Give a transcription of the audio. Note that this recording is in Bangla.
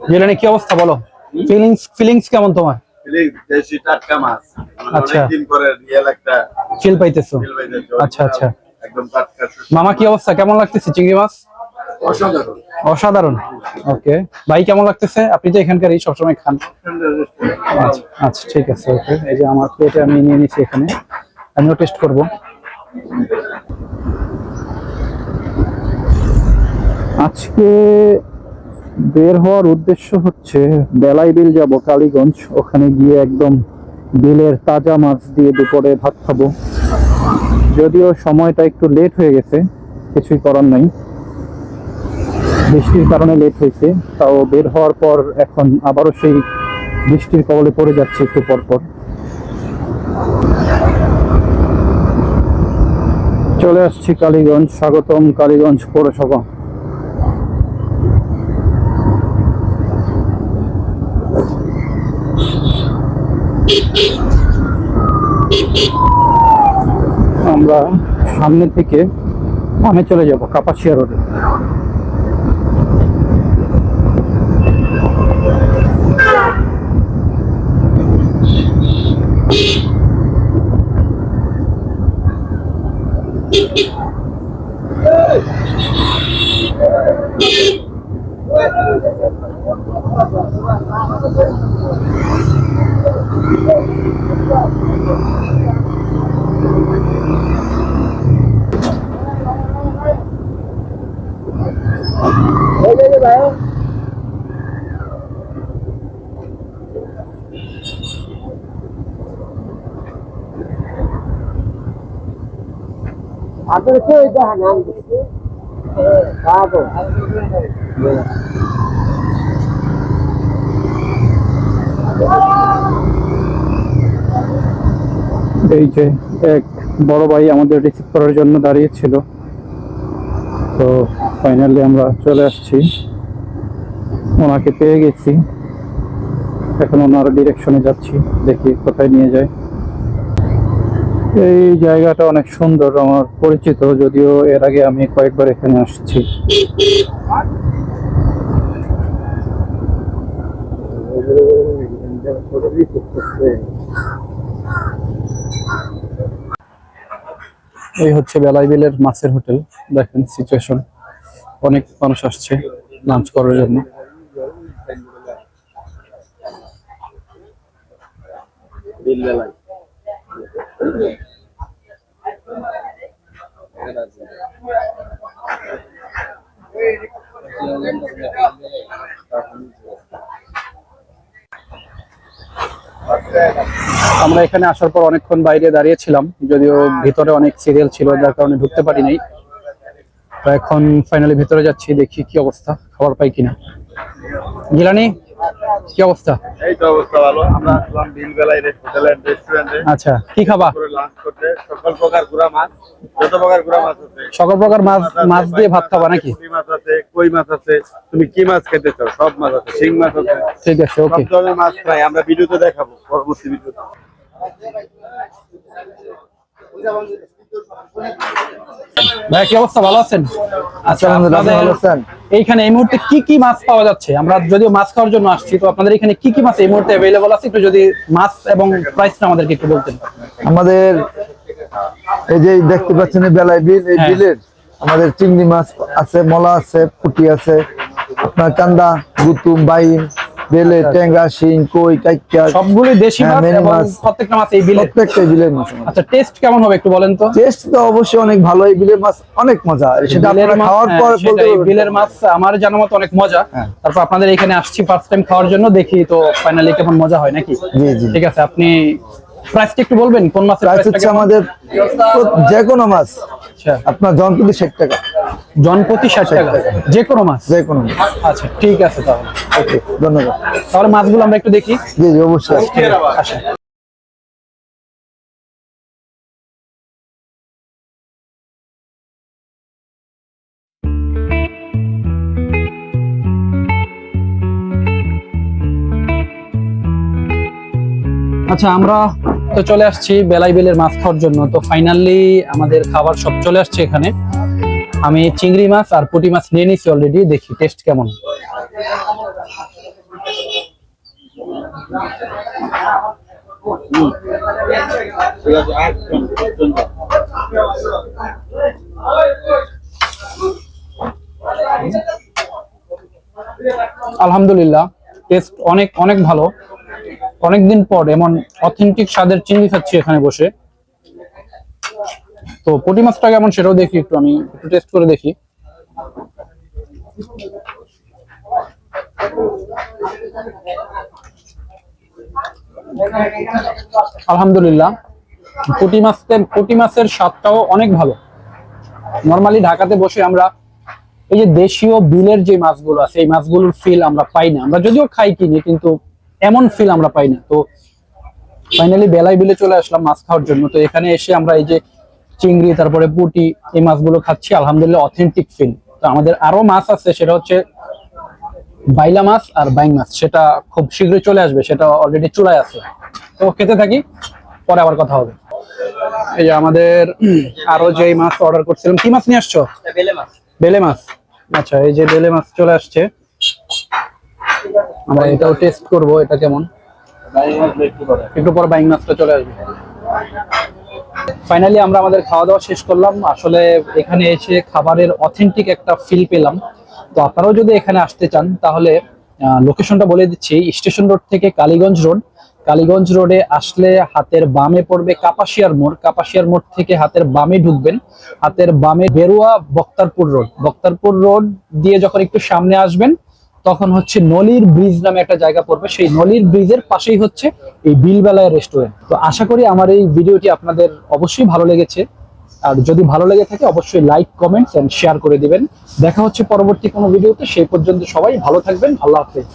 জিলানি কি অবস্থা বলো? ফিলিংস কেমন তোমার? দেশি টাটকা মাছ। আচ্ছা, অনেকদিন পরে রিয়েল একটা ফিল পাইতেছো? ফিল পাইতেছি। আচ্ছা আচ্ছা। একদম টাটকা। মামা কি অবস্থা, কেমন লাগতেছে চিংড়ি মাছ? অসাধারণ। অসাধারণ। ওকে ভাই, কেমন লাগতেছে? আপনি তো এখানকারই, সবসময় খান। আচ্ছা আচ্ছা, ঠিক আছে। ওকে, এই যে আমার প্লেটে আমি নিয়ে নিচ্ছি, এখানে আমিও টেস্ট করব। আজকে বের হওয়ার উদ্দেশ্য হচ্ছে বেলাই বিল যাব, কালীগঞ্জ। ওখানে গিয়ে একদম বিলের তাজা মাছ দিয়ে দুপুরে ভাত খাবো। যদিও সময়টা একটু লেট হয়ে গেছে, কিছুই করার নাই, বৃষ্টির কারণে লেট হয়েছে। তাও বের হওয়ার পর এখন আবারও সেই বৃষ্টির কবলে পড়ে যাচ্ছে একটু পর পর। চলে আসছি কালীগঞ্জ। স্বাগতম কালীগঞ্জ পৌরসভা। আমরা সামনে থেকে আমি চলে যাব কাপাসিয়া রোডে। এই যে এক বড় ভাই আমাদের রিসিভ করার জন্য দাঁড়িয়েছিল, তো ফাইনালি আমরা চলে আসছি, ওনাকে পেয়ে গেছি। এখন ওনার ডিরেকশনে যাচ্ছি, দেখি কোথায় নিয়ে যায়। এই জায়গাটা অনেক সুন্দর, আমার পরিচিত, যদিও এর আগে আমি কয়েকবার এখানে আসছি। এই হচ্ছে বেলাই বিলের মাছের হোটেল। দেখেন সিচুয়েশন, অনেক মানুষ আসছে লাঞ্চ করার জন্য। আমরা এখানে আসার পর অনেকক্ষণ বাইরে দাঁড়িয়েছিলাম, যদিও ভিতরে অনেক সিরিয়াল ছিল, যার কারণে ঢুকতে পারি নাই। তো এখন ফাইনালি ভিতরে যাচ্ছি, দেখি কি অবস্থা, খাবার পাই কিনা। গিলানি কি অবস্থা? এই তো অবস্থা ভালো। আমরা আসলাম বিলবেলাই হোটেলের রেস্টুরেন্টে। আচ্ছা, কি খাবা? করে লাঞ্চ করতে সকল প্রকার গুড়া মাছ, যত প্রকার গুড়া মাছ আছে, সকল প্রকার মাছ দিয়ে ভাত খাবা নাকি? পুঁটি মাছ আছে, কই মাছ আছে, তুমি কি মাছ খেতে চাও সব মাছ আছে, শিং মাছ আছে। ঠিক আছে, ওকে। সব ধরনের মাছ প্রায় আমরা ভিডিওতে দেখাবো, পরবর্তী ভিডিওতে। ভাই কি অবস্থা, ভালো আছেন? আচ্ছা, আলহামদুলিল্লাহ, ভালো আছেন? এইখানে এই মুহূর্তে কি কি মাছ পাওয়া যাচ্ছে? আমরা যদিও মাছ খাওয়ার জন্য আসছি, তো আপনাদের এখানে কি কি মাছ এই মুহূর্তে অ্যাভেলেবল আছে, একটু যদি মাছ এবং প্রাইসটা আমাদেরকে একটু বলতেন। আমাদের এই যে দেখতে পাচ্ছেন বেলাই বিল, এই বিলের আমাদের চিংড়ি মাছ আছে, মলা আছে, পুঁটি আছে, আপনার কান্দা, গুতুম, বাইন, বেলে, ট্যাংরা, শিং, কই, কাইকা, সবগুলো দেশি মাছ এবং প্রত্যেকটা মাছ এই বিলের? প্রত্যেকটা বিলের মাছ। আচ্ছা, টেস্ট কেমন হবে একটু বলেন তো? টেস্ট তো অবশ্যই অনেক ভালো, এই বিলের মাছ অনেক মজা, সেটা আপনারা খাওয়ার পর বলতে পারবেন। বিলের মাছ আমার জানার মতো অনেক মজা। তারপর আপনাদের এখানে আসছি ফার্স্ট টাইম খাওয়ার জন্য, দেখি তো ফাইনালি কেমন মজা হয় নাকি। জি জি, ঠিক আছে, আপনি প্রাইসটা একটু বলবেন কোন মাছের প্রাইস হচ্ছে আমাদের যে কোনো মাছ আপনার জনপ্রতি 60 টাকা। জনপ্রতি 60 টাকা, যে কোনো মাছ? যে কোনো মাছ। আচ্ছা, ঠিক আছে, তাহলে ওকে, ধন্যবাদ। তাহলে মাছগুলো আমরা একটু দেখি। জি জি, অবশ্যই আসেন। আচ্ছা, আমরা তো চলে আসছি বেলাই বিলের মাছ খাওয়ার জন্য। তো ফাইনালি আমাদের খাবার সব চলে আসছে এখানে। আমি চিংড়ি মাছ আর পুঁটি মাছ নিয়ে নিছি অলরেডি, দেখি টেস্ট কেমন। আলহামদুলিল্লাহ, টেস্ট অনেক অনেক ভালো। অনেকদিন পর এমন অথেন্টিক স্বাদের চিংড়ি খাচ্ছি এখানে বসে। তো পুঁটি মাছটা কেমন সেটাও দেখি, আমি একটু টেস্ট করে দেখি। আলহামদুলিল্লাহ, পুঁটি মাছের স্বাদটাও অনেক ভালো। নরমালি ঢাকাতে বসে আমরা এই যে দেশীয় বিলের যে মাছগুলো আছে, এই মাছগুলোর ফিল আমরা পাই না। আমরা যদিও খাই কিনে, কিন্তু এমন ফিল আমরা পাই না। তো ফাইনালি বেলাই বিলে চলে আসলাম মাছ খাওয়ার জন্য। তো এখানে এসে আমরা এই যে চিংড়ি, তারপরে পুঁটি, এই মাছগুলো খাচ্ছি। আলহামদুলিল্লাহ, অথেন্টিক ফিল। তো আমাদের আরো মাছ আছে, সেটা হচ্ছে বাইলা মাছ আর বাইং মাছ। সেটা খুব শীঘ্রই চলে আসবে, সেটা অলরেডি চুলায় আছে। তো খেতে থাকি, পরে আবার কথা হবে। এই যে আমাদের আরো যে মাছ অর্ডার করছিলাম। কি মাছ নিয়ে আসছো? বেলে মাছ। আচ্ছা, এই যে বেলে মাছ চলে আসছে। আমরা এটাও টেস্ট করব, এটা কেমন। একটু পর বাইং মাছটা চলে আসবে। ফাইনালি আমরা আমাদের খাওয়া দাওয়া শেষ করলাম। আসলে এখানে এসে খাবারের অথেন্টিক একটা ফিল পেলাম। তো আপনারাও যদি এখানে আসতে চান, তাহলে লোকেশনটা বলে দিচ্ছি। স্টেশন রোড থেকে কালীগঞ্জ রোড, কালীগঞ্জ রোডে আসলে হাতের বামে পড়বে কাপাসিয়ার মোড়। কাপাসিয়ার মোড় থেকে হাতের বামে ঢুকবেন। হাতের বামে বেরুয়া বক্তারপুর রোড। বক্তারপুর রোড দিয়ে যখন একটু সামনে আসবেন, তখন হচ্ছে নলির ব্রিজ নামে একটা জায়গা পড়বে। সেই নলির ব্রিজের পাশেই হচ্ছে এই বিলবেলায় রেস্টুরেন্ট। তো আশা করি আমার এই ভিডিওটি আপনাদের অবশ্যই ভালো লেগেছে। আর যদি ভালো লেগে থাকে, অবশ্যই লাইক, কমেন্টস এন্ড শেয়ার করে দিবেন। দেখা হচ্ছে পরবর্তী কোনো ভিডিওতে। সেই পর্যন্ত সবাই ভালো থাকবেন। আল্লাহ হাফেজ।